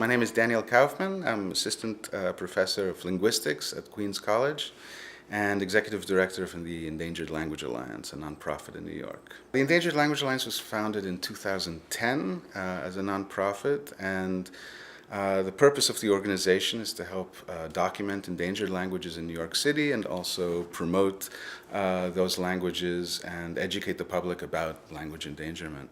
My name is Daniel Kaufman. I'm assistant professor of linguistics at Queens College and executive director of the Endangered Language Alliance, a nonprofit in New York. The Endangered Language Alliance was founded in 2010 as a nonprofit, and the purpose of the organization is to help document endangered languages in New York City and also promote those languages and educate the public about language endangerment.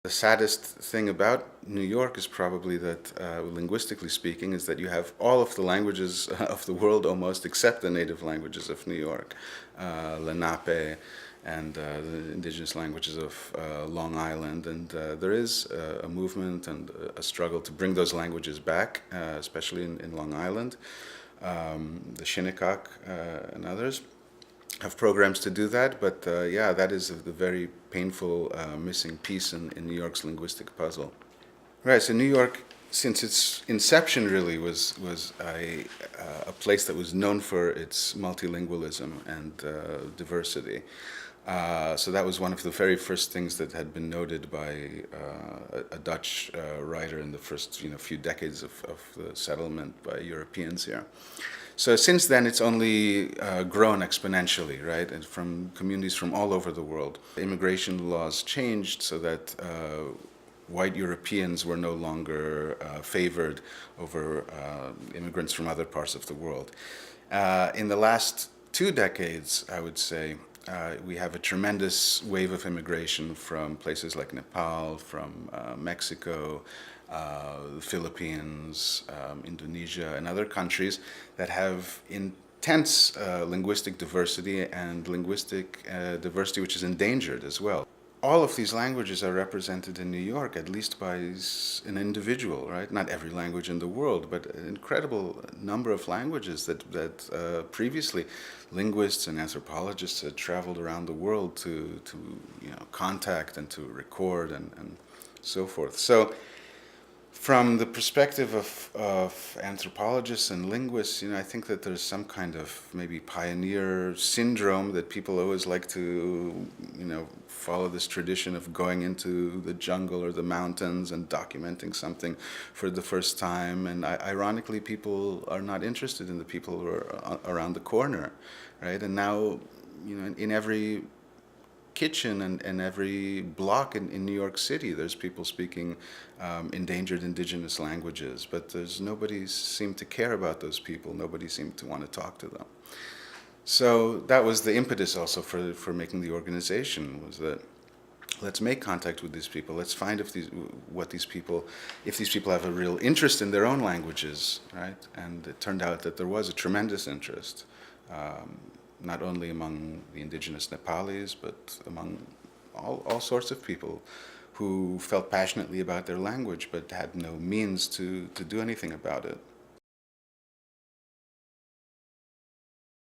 The saddest thing about New York is probably that, linguistically speaking, is that you have all of the languages of the world almost, except the native languages of New York, Lenape, and the indigenous languages of Long Island. And there is a movement and a struggle to bring those languages back, especially in Long Island, the Shinnecock and others have programs to do that, but yeah, that is the very painful missing piece in New York's linguistic puzzle. Right, so New York, since its inception, really was a place that was known for its multilingualism and diversity. So that was one of the very first things that had been noted by a Dutch writer in the first few decades of the settlement by Europeans here. So since then, it's only grown exponentially, right? And from communities from all over the world. Immigration laws changed so that white Europeans were no longer favored over immigrants from other parts of the world. In the last 2 decades, I would say, we have a tremendous wave of immigration from places like Nepal, from Mexico, the Philippines, Indonesia, and other countries that have intense linguistic diversity and linguistic diversity which is endangered as well. All of these languages are represented in New York, at least by an individual, right? Not every language in the world, but an incredible number of languages that previously linguists and anthropologists had traveled around the world to contact and to record and so forth. So from the perspective of anthropologists and linguists, I think that there's some kind of maybe pioneer syndrome that people always like to, follow this tradition of going into the jungle or the mountains and documenting something for the first time. And ironically, people are not interested in the people who are around the corner, right? And now, in every kitchen and every block in New York City, there's people speaking endangered indigenous languages, but there's nobody seemed to care about those people. Nobody seemed to want to talk to them. So that was the impetus also for making the organization, was that let's make contact with these people. Let's find if these people have a real interest in their own languages, right? And it turned out that there was a tremendous interest. Not only among the indigenous Nepalis, but among all sorts of people who felt passionately about their language but had no means to do anything about it.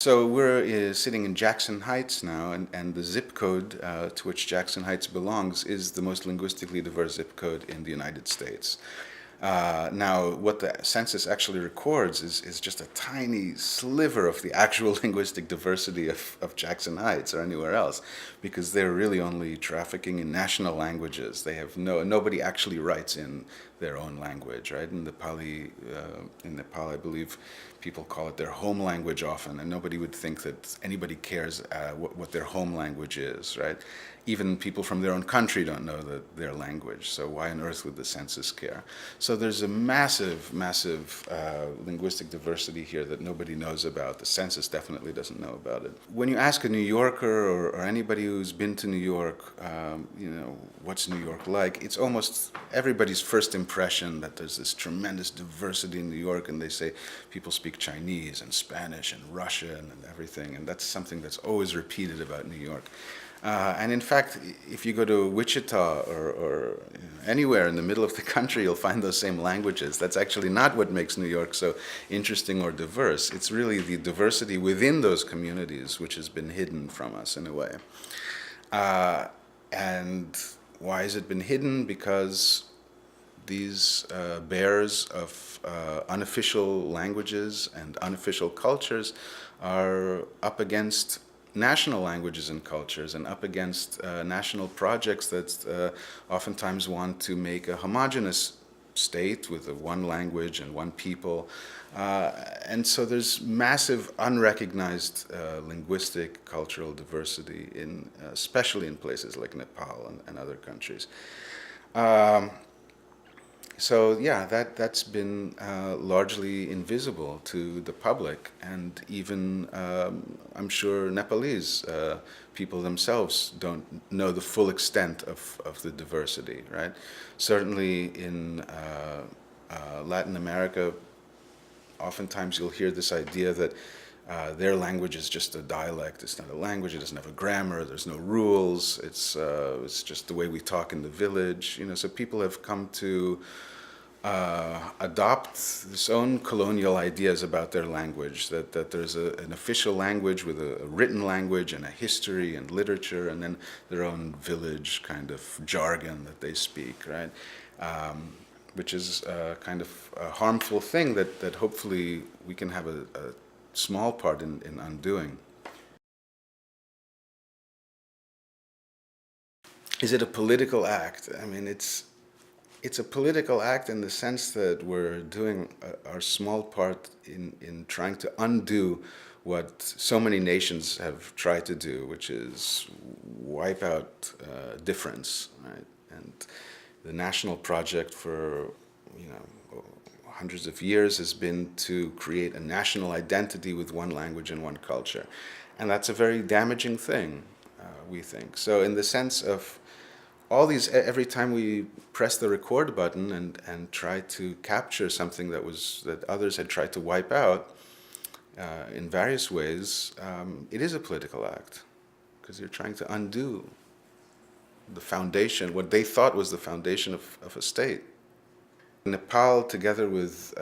So we're sitting in Jackson Heights now, and the zip code to which Jackson Heights belongs is the most linguistically diverse zip code in the United States. Now, what the census actually records is just a tiny sliver of the actual linguistic diversity of Jackson Heights or anywhere else, because they're really only trafficking in national languages. They have nobody actually writes in their own language, right? In Nepal, I believe people call it their home language often, and nobody would think that anybody cares what their home language is, right? Even people from their own country don't know their language, so why on earth would the census care? So there's a massive, massive linguistic diversity here that nobody knows about. The census definitely doesn't know about it. When you ask a New Yorker or anybody who's been to New York, what's New York like? It's almost everybody's first impression that there's this tremendous diversity in New York, and they say people speak Chinese and Spanish and Russian and everything, and that's something that's always repeated about New York. And in fact, if you go to Wichita or anywhere in the middle of the country, you'll find those same languages. That's actually not what makes New York so interesting or diverse. It's really the diversity within those communities which has been hidden from us in a way. And why has it been hidden? Because these bears of unofficial languages and unofficial cultures are up against national languages and cultures and up against national projects that oftentimes want to make a homogeneous state with a one language and one people. And so there's massive unrecognized linguistic cultural diversity in especially in places like Nepal and other countries. Um, so yeah, that's been largely invisible to the public, and even I'm sure Nepalese people themselves don't know the full extent of the diversity, right? Certainly in Latin America, oftentimes you'll hear this idea that their language is just a dialect. It's not a language. It doesn't have a grammar. There's no rules. It's just the way we talk in the village. You know, so people have come to adopt this own colonial ideas about their language. That there's an official language with a written language and a history and literature, and then their own village kind of jargon that they speak, right? Which is kind of a harmful thing that hopefully we can have a small part in undoing. Is it a political act? I mean, it's a political act in the sense that we're doing our small part in trying to undo what so many nations have tried to do, which is wipe out difference, right? And the national project for, you know, hundreds of years has been to create a national identity with one language and one culture. And that's a very damaging thing, we think. So in the sense of all these, every time we press the record button and try to capture something that others had tried to wipe out in various ways, it is a political act because you're trying to undo the foundation, what they thought was the foundation of a state. Nepal, together with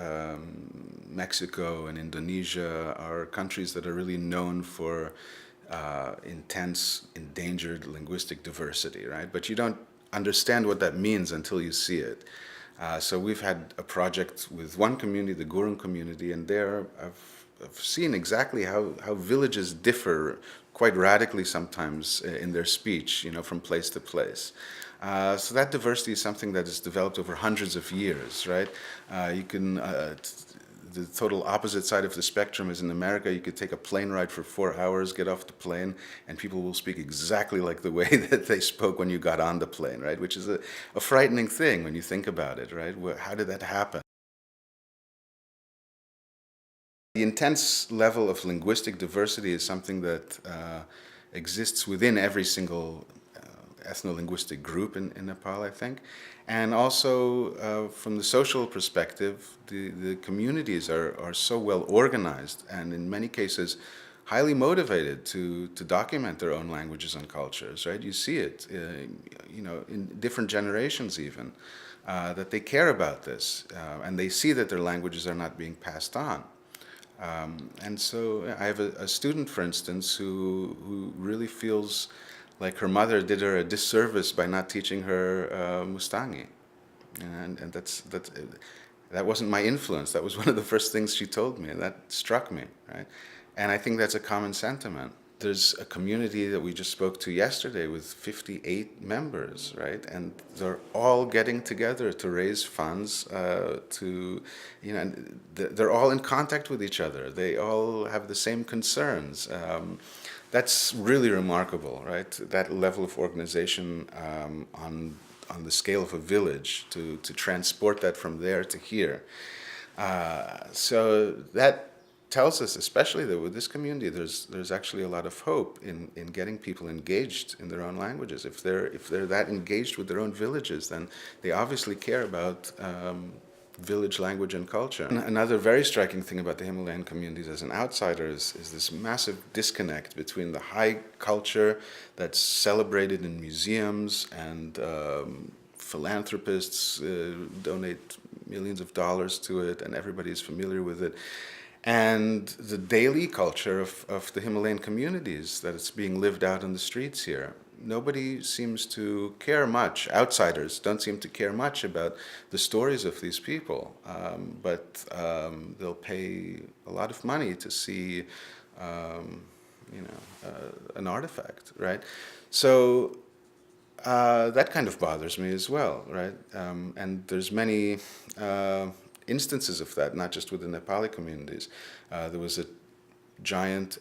Mexico and Indonesia, are countries that are really known for intense, endangered linguistic diversity, right? But you don't understand what that means until you see it. So we've had a project with one community, the Gurung community, and there I've seen exactly how villages differ quite radically sometimes in their speech, you know, from place to place. So that diversity is something that has developed over hundreds of years, right? You can, the total opposite side of the spectrum is in America. You could take a plane ride for 4 hours, get off the plane, and people will speak exactly like the way that they spoke when you got on the plane, right? Which is a frightening thing when you think about it, right? How did that happen? The intense level of linguistic diversity is something that exists within every single ethno-linguistic group in Nepal, I think. And also, from the social perspective, the communities are so well organized and in many cases highly motivated to document their own languages and cultures, right? You see it, you know, in different generations even, that they care about this and they see that their languages are not being passed on. And so I have a student, for instance, who really feels like her mother did her a disservice by not teaching her Mustangi. And that wasn't my influence. That was one of the first things she told me, and that struck me, right? And I think that's a common sentiment. There's a community that we just spoke to yesterday with 58 members, right? And they're all getting together to raise funds you know, and they're all in contact with each other. They all have the same concerns. That's really remarkable, right? That level of organization on the scale of a village to transport that from there to here. So that tells us, especially that with this community, there's actually a lot of hope in getting people engaged in their own languages. If they're that engaged with their own villages, then they obviously care about village language and culture. And another very striking thing about the Himalayan communities as an outsider is this massive disconnect between the high culture that's celebrated in museums and philanthropists donate millions of dollars to it and everybody is familiar with it, and the daily culture of the Himalayan communities that it's being lived out in the streets here. Nobody seems to care much. Outsiders don't seem to care much about the stories of these people, but they'll pay a lot of money to see an artifact, right? So that kind of bothers me as well, right? And there's many instances of that, not just within Nepali communities. There was a giant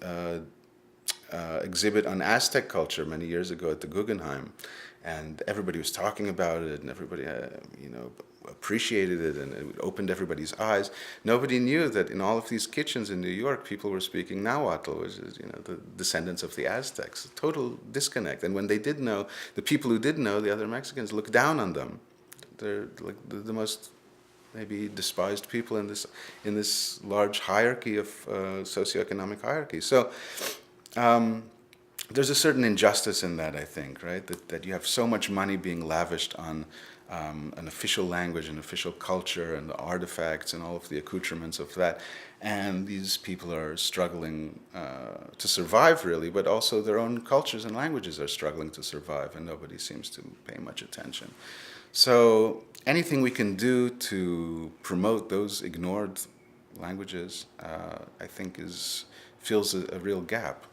exhibit on Aztec culture many years ago at the Guggenheim, and everybody was talking about it, and everybody, appreciated it, and it opened everybody's eyes. Nobody knew that in all of these kitchens in New York, people were speaking Nahuatl, which is, the descendants of the Aztecs. Total disconnect. And when they did know, the people who did know, the other Mexicans looked down on them. They're like the most maybe despised people in this large hierarchy of socioeconomic hierarchy. So there's a certain injustice in that, I think, right? That you have so much money being lavished on an official language, an official culture, and the artifacts and all of the accoutrements of that. And these people are struggling to survive, really, but also their own cultures and languages are struggling to survive, and nobody seems to pay much attention. So anything we can do to promote those ignored languages, I think, fills a real gap.